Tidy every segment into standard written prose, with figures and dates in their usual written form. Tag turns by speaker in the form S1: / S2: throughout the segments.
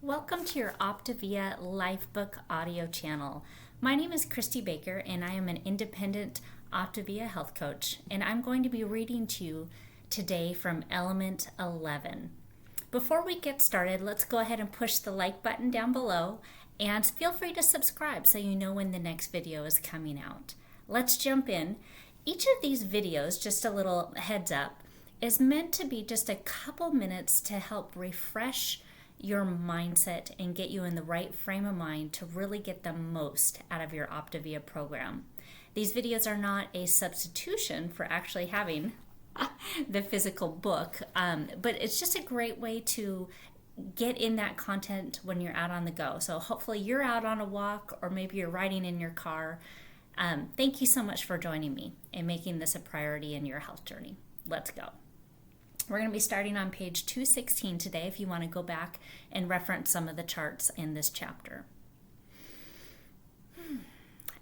S1: Welcome to your Optavia LifeBook audio channel. My name is Christy Baker and I am an independent Optavia health coach, and I'm going to be reading to you today from Element 11. Before we get started, let's go ahead and push the like button down below and feel free to subscribe so you know when the next video is coming out. Let's jump in. Each of these videos, just a little heads up, is meant to be just a couple minutes to help refresh your mindset and get you in the right frame of mind to really get the most out of your Optavia program. These videos are not a substitution for actually having the physical book, but it's just a great way to get in that content when you're out on the go. So hopefully you're out on a walk or maybe you're riding in your car. Thank you so much for joining me and making this a priority in your health journey. Let's go. We're going to be starting on page 216 today if you want to go back and reference some of the charts in this chapter.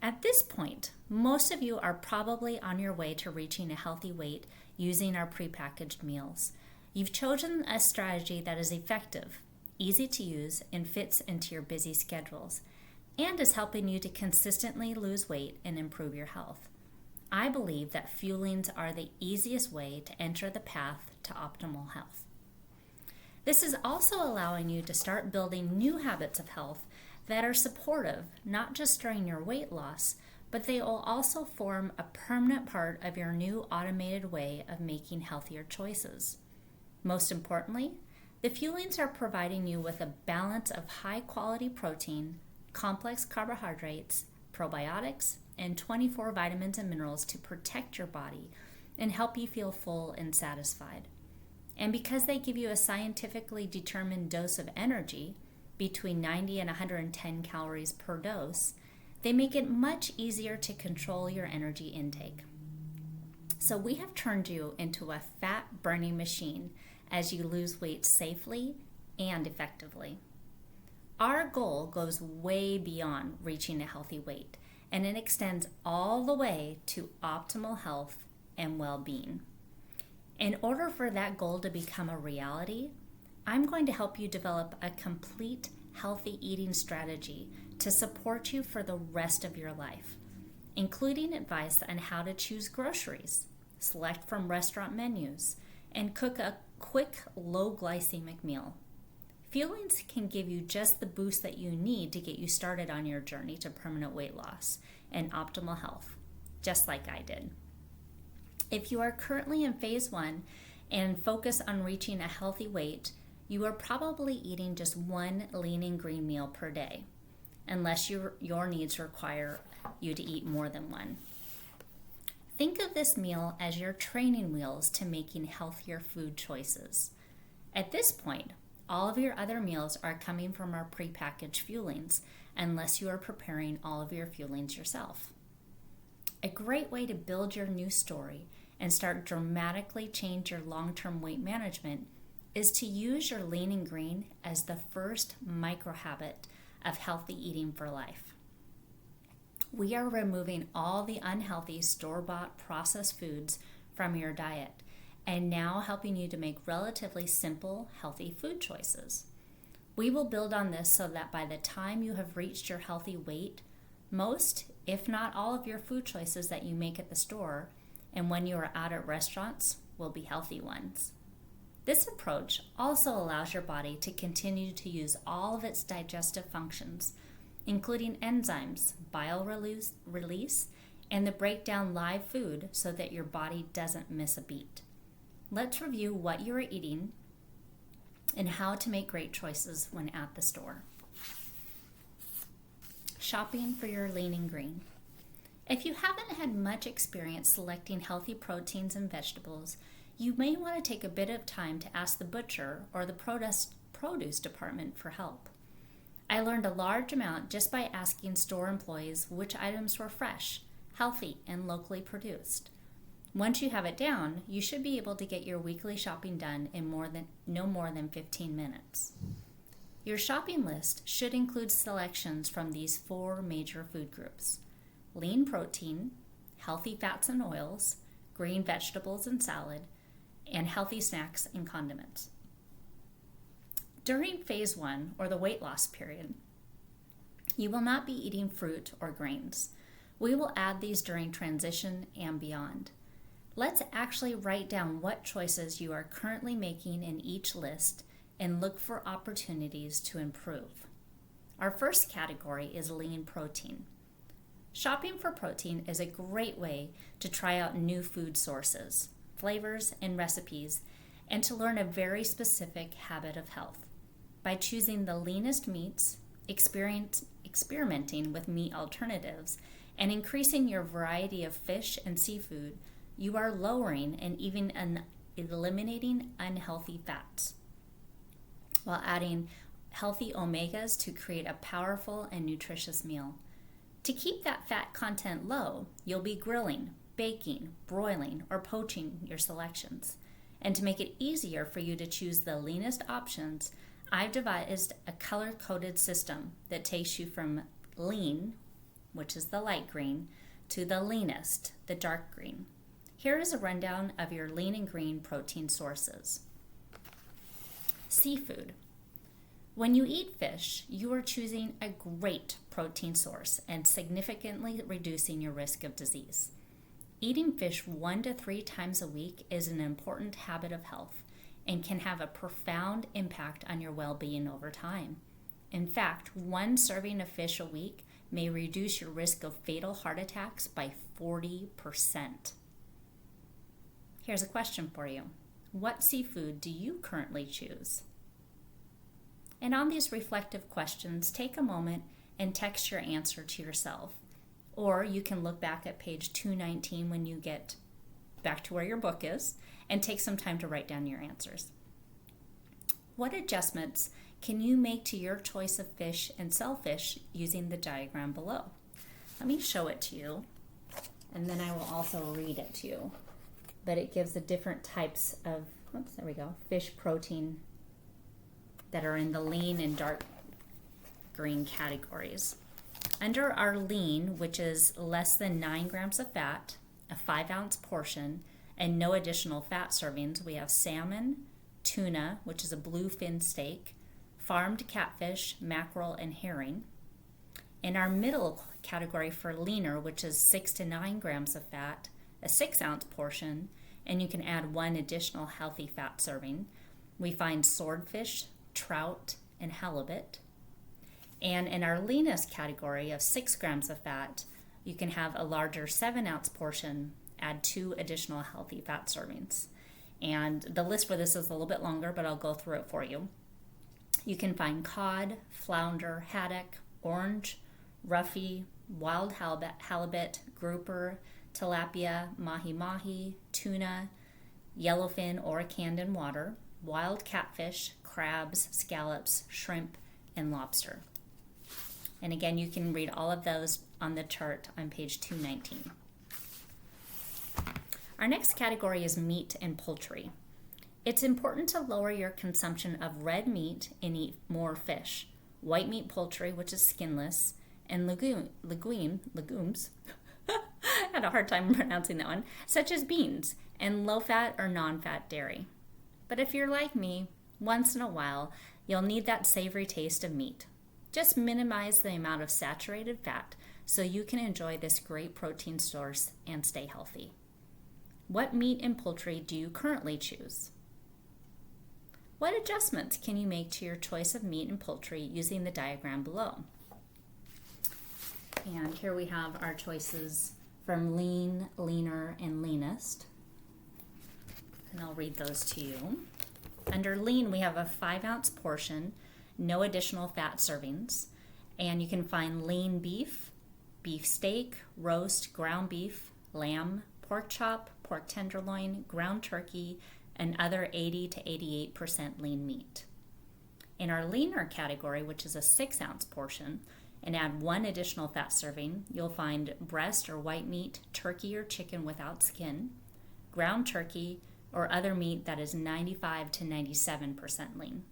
S1: At this point, most of you are probably on your way to reaching a healthy weight using our prepackaged meals. You've chosen a strategy that is effective, easy to use, and fits into your busy schedules, and is helping you to consistently lose weight and improve your health. I believe that Fuelings are the easiest way to enter the path to optimal health. This is also allowing you to start building new habits of health that are supportive, not just during your weight loss, but they will also form a permanent part of your new automated way of making healthier choices. Most importantly, the Fuelings are providing you with a balance of high-quality protein, complex carbohydrates, probiotics, and 24 vitamins and minerals to protect your body and help you feel full and satisfied. And because they give you a scientifically determined dose of energy, between 90 and 110 calories per dose, they make it much easier to control your energy intake. So we have turned you into a fat-burning machine as you lose weight safely and effectively. Our goal goes way beyond reaching a healthy weight, and it extends all the way to optimal health and well-being. In order for that goal to become a reality, I'm going to help you develop a complete healthy eating strategy to support you for the rest of your life, including advice on how to choose groceries, select from restaurant menus, and cook a quick, low glycemic meal. Fuelings can give you just the boost that you need to get you started on your journey to permanent weight loss and optimal health, just like I did. If you are currently in phase 1 and focus on reaching a healthy weight, you are probably eating just one lean and green meal per day, unless your needs require you to eat more than one. Think of this meal as your training wheels to making healthier food choices. At this point, all of your other meals are coming from our prepackaged Fuelings, unless you are preparing all of your Fuelings yourself. A great way to build your new story and start dramatically change your long-term weight management is to use your lean and green as the first micro habit of healthy eating for life. We are removing all the unhealthy store-bought processed foods from your diet and now helping you to make relatively simple, healthy food choices. We will build on this so that by the time you have reached your healthy weight, most, if not all of your food choices that you make at the store and when you are out at restaurants will be healthy ones. This approach also allows your body to continue to use all of its digestive functions, including enzymes, bile release, and the breakdown live food so that your body doesn't miss a beat. Let's review what you are eating and how to make great choices when at the store. Shopping for your lean and green. If you haven't had much experience selecting healthy proteins and vegetables, you may want to take a bit of time to ask the butcher or the produce department for help. I learned a large amount just by asking store employees which items were fresh, healthy, and locally produced. Once you have it down, you should be able to get your weekly shopping done in no more than 15 minutes. Your shopping list should include selections from these 4 major food groups: lean protein, healthy fats and oils, green vegetables and salad, and healthy snacks and condiments. During phase 1, or the weight loss period, you will not be eating fruit or grains. We will add these during transition and beyond. Let's actually write down what choices you are currently making in each list and look for opportunities to improve. Our first category is lean protein. Shopping for protein is a great way to try out new food sources, flavors, and recipes, and to learn a very specific habit of health. By choosing the leanest meats, experimenting with meat alternatives, and increasing your variety of fish and seafood, you are lowering and even eliminating unhealthy fats, while adding healthy omegas to create a powerful and nutritious meal. To keep that fat content low, you'll be grilling, baking, broiling, or poaching your selections. And to make it easier for you to choose the leanest options, I've devised a color-coded system that takes you from lean, which is the light green, to the leanest, the dark green. Here is a rundown of your lean and green protein sources. Seafood. When you eat fish, you are choosing a great protein source and significantly reducing your risk of disease. Eating fish 1 to 3 times a week is an important habit of health and can have a profound impact on your well-being over time. In fact, 1 serving of fish a week may reduce your risk of fatal heart attacks by 40%. Here's a question for you. What seafood do you currently choose? And on these reflective questions, take a moment and text your answer to yourself. Or you can look back at page 219 when you get back to where your book is and take some time to write down your answers. What adjustments can you make to your choice of fish and shellfish using the diagram below? Let me show it to you, and then I will also read it to you. But it gives the different types of, fish protein that are in the lean and dark green categories. Under our lean, which is less than 9 grams of fat, a 5-ounce portion, and no additional fat servings, we have salmon, tuna, which is a bluefin steak, farmed catfish, mackerel, and herring. In our middle category for leaner, which is 6 to 9 grams of fat, a 6-ounce portion, and you can add 1 additional healthy fat serving, we find swordfish, trout, and halibut. And in our leanest category of 6 grams of fat, you can have a larger 7-ounce portion, add 2 additional healthy fat servings. And the list for this is a little bit longer, but I'll go through it for you. You can find cod, flounder, haddock, orange, roughy, wild halibut, grouper, tilapia, mahi-mahi, tuna, yellowfin or canned in water, wild catfish, crabs, scallops, shrimp, and lobster. And again, you can read all of those on the chart on page 219. Our next category is meat and poultry. It's important to lower your consumption of red meat and eat more fish, white meat poultry, which is skinless, and legumes, I had a hard time pronouncing that one, such as beans, and low-fat or non-fat dairy. But if you're like me, once in a while, you'll need that savory taste of meat. Just minimize the amount of saturated fat so you can enjoy this great protein source and stay healthy. What meat and poultry do you currently choose? What adjustments can you make to your choice of meat and poultry using the diagram below? And here we have our choices from lean, leaner, and leanest. And I'll read those to you. Under lean, we have a 5-ounce portion, no additional fat servings. And you can find lean beef, beef steak, roast, ground beef, lamb, pork chop, pork tenderloin, ground turkey, and other 80 to 88% lean meat. In our leaner category, which is a 6-ounce portion, and add 1 additional fat serving, you'll find breast or white meat, turkey or chicken without skin, ground turkey, or other meat that is 95 to 97% lean.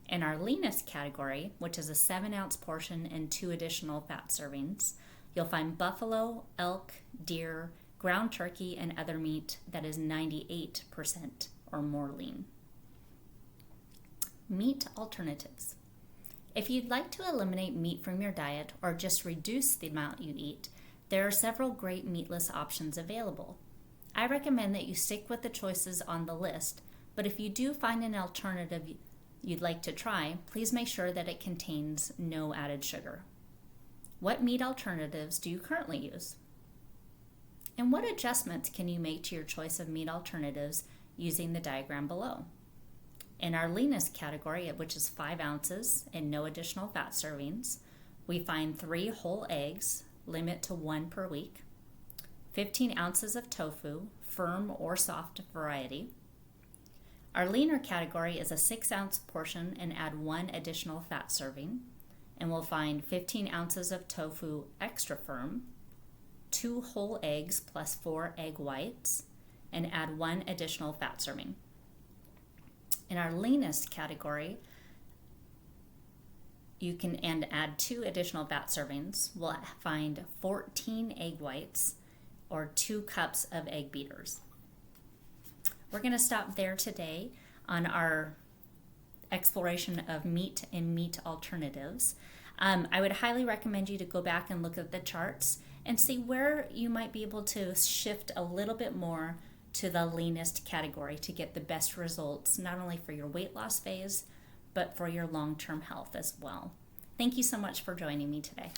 S1: In our leanest category, which is a 7-ounce portion and 2 additional fat servings, you'll find buffalo, elk, deer, ground turkey, and other meat that is 98% or more lean. meat alternatives. If you'd like to eliminate meat from your diet or just reduce the amount you eat, there are several great meatless options available. I recommend that you stick with the choices on the list, but if you do find an alternative you'd like to try, please make sure that it contains no added sugar. What meat alternatives do you currently use? And what adjustments can you make to your choice of meat alternatives using the diagram below? In our leanest category, which is 5 ounces and no additional fat servings, we find 3 whole eggs, limit to 1 per week, 15 ounces of tofu, firm or soft variety. Our leaner category is a 6-ounce portion and add 1 additional fat serving, and we'll find 15 ounces of tofu extra firm, 2 whole eggs plus 4 egg whites, and add 1 additional fat serving. In our leanest category, you can add 2 additional fat servings. We'll find 14 egg whites or 2 cups of egg beaters. We're going to stop there today on our exploration of meat and meat alternatives. I would highly recommend you to go back and look at the charts and see where you might be able to shift a little bit more to the leanest category to get the best results, not only for your weight loss phase, but for your long-term health as well. Thank you so much for joining me today.